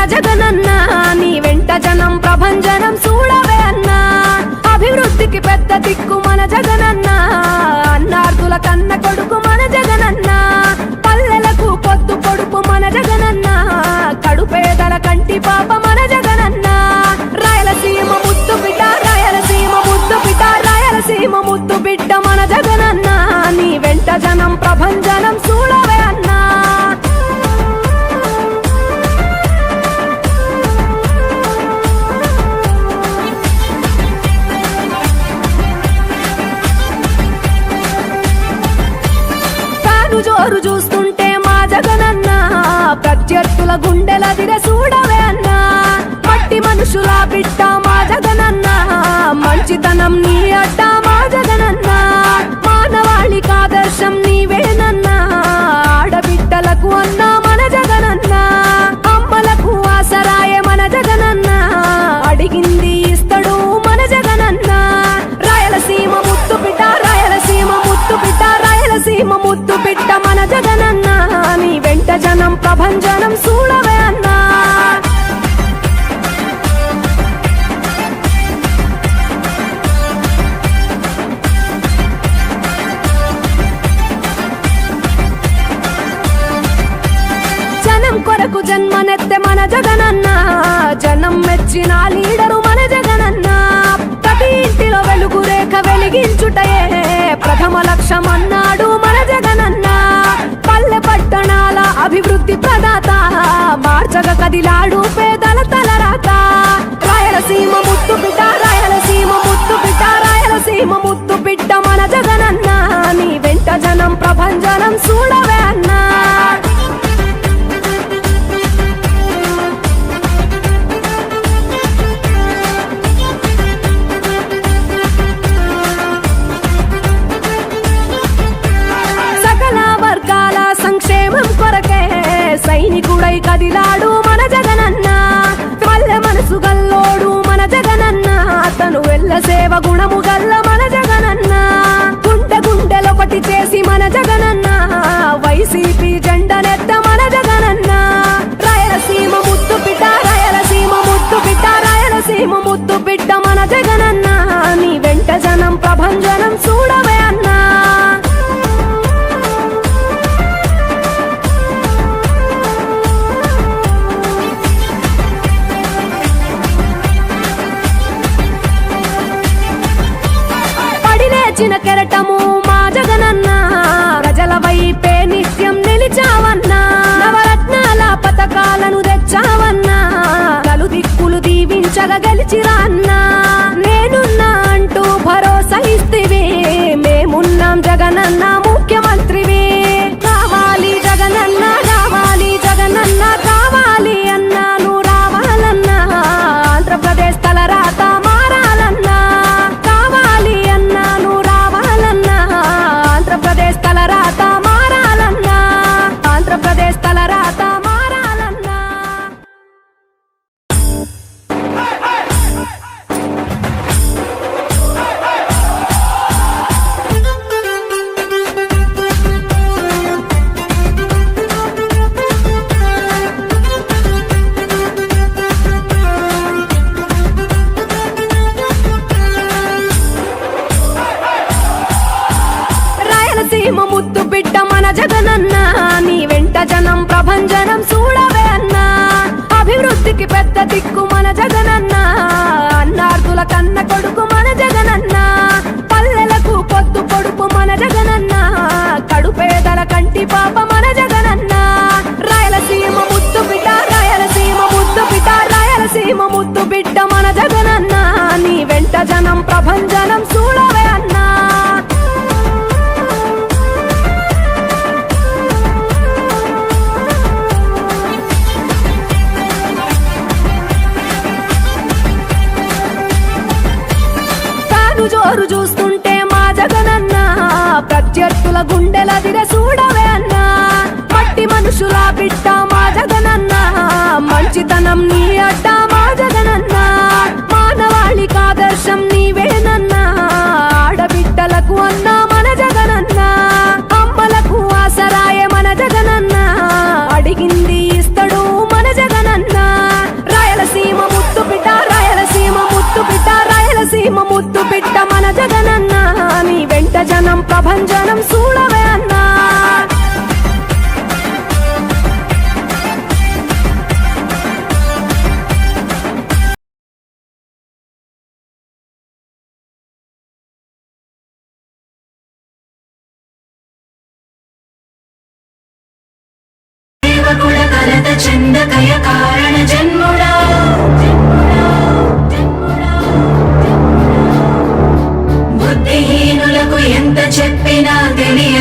మన జగనన్న నీ వెంట జనం ప్రభంజనం చూడవే అన్నా అభివృద్ధికి పెద్ద దిక్కు మన జగనన్న అన్నార్థుల కన్న కొడుకు మన జగనన్న పల్లెలకు పొద్దు పొడుపు మన జగనన్న కడుపేదల కంటి పాప మన జగనన్న రాయలసీమ ముద్దు బిడ్డ రాయలసీమ ముద్దు బిడ్డ రాయలసీమ ముద్దు బిడ్డ మన జగనన్న నీ వెంట జనం ప్రభంజనం చూడవే అన్నా జోరు చూస్తుంటే మా జగనన్న ప్రత్యర్థుల గుండెలదిరే చూడవే అన్నా మట్టి మనుషుల బిడ్డ మా జగనన్న మంచితనం నీ అడ్డ మా జగనన్న మానవాళికి ఆదర్శం నీవేనన్నా ఆడబిడ్డలకు అన్నా మన జగనన్న అమ్మలకు ఆసరాయే మన జగనన్న అడిగింది ఇస్తడు మన జగనన్న రాయలసీమ ముద్దు బిడ్డ రాయలసీమ ముద్దు బిడ్డ రాయలసీమ ముద్దు బిడ్డ మన జగనన్న నీ వెంట జనం ప్రభంజనం చూడవే అన్నా జనం కొరకు జన్మనెత్తే మన జగనన్న జనం మెచ్చిన లీడరు మన జగనన్న ప్రతి ఇంటిలో వెలుగు రేఖ వెలిగించుటయే ప్రథమ లక్ష్యం అన్నాడు మన జగనన్న పల్లె పట్టణాల అభివృద్ధి ప్రదాత మార్చగ కదిలాడు పేదల తలరాత రాయలసీమ ముద్దు బిడ్డ రాయలసీమ ముద్దు బిడ్డ రాయలసీమ ముద్దు బిడ్డ మన జగనన్న నీ వెంట జనం ప్రభంజనం చూడవే అన్నా సంక్షేమం కొరకే సైనికుడై కదిలాడు మన జగనన్న పల్లె మనసు గల్లోడు మన జగనన్న అతను వెళ్ళ సేవ గుణము గల్ల మన జగనన్న గుండె గుండెలొకటి చేసి మన జగనన్న వైసీపీ జెండనెత్త మన జగనన్న రాయలసీమ ముద్దు బిడ్డ రాయలసీమ ముద్దు బిడ్డ రాయలసీమ ముద్దు బిడ్డ మన జగనన్న నీ వెంట జనం ప్రభంజనం చూడవే అన్నా చిన్న కెరటము మా జగనన్న ప్రజల వైపే నిత్యం నిలిచావన్నా నవరత్నాల పథకాలను తెచ్చావన్నా నలు దిక్కులు దీవించగా గెలిచిరా అన్నా నేనున్నా అంటూ భరోసా ఇస్తివి మేమున్నాం జగనన్న ముఖ్యమంత్రివి కావాలి జగనన్న కావాలి జగనన్న కావాలి అన్నా నువ్వు రావాలన్నా ఆంధ్రప్రదేశ్ తలరాత మారాలన్నా కావాలి అన్నా నువ్వు రావాలన్నా ఆంధ్రప్రదేశ్ తలరాత మారాలన్నా ఆంధ్రప్రదేశ్ తలరాత మారాలన్నా రాయలసీమ ముద్దు బిడ్డ మన జగనన్న నీ వెంట జనం ప్రభంజనం చూడవే అన్నా అభివృద్ధికి పెద్ద దిక్కు మన జగనన్న అన్నార్థుల కన్న కొడుకు మన జగనన్న పల్లెలకు పొద్దు పొడుపు మన జగనన్న కడుపేదల కంటి పాప మన జగనన్న రాయలసీమ ముద్దు బిడ్డ రాయలసీమ ముద్దు బిడ్డ రాయలసీమ ముద్దు బిడ్డ మన జగనన్న నీ వెంట జనం ప్రభంజనం చూడవే అన్నా జోరు చూస్తుంటే మా జగనన్న ప్రత్యర్థుల గుండెలదిరే చూడవే అన్నా మట్టి మనుషుల బిడ్డ మా జగనన్న మంచితనం నీ అడ్డ మా జగనన్న మానవాళికి ఆదర్శం నీవేనన్నా ఆడబిడ్డలకు అన్నా మన జగనన్న అమ్మలకు ఆసరాయే మన జగనన్న అడిగింది ఇస్తడు మన జగనన్న ప్రభంజనం చూడవే అన్నా చందకయ కారణ జన్ముడా బుద్ధిహీనులకు ఎంత చెప్పినా తెలియ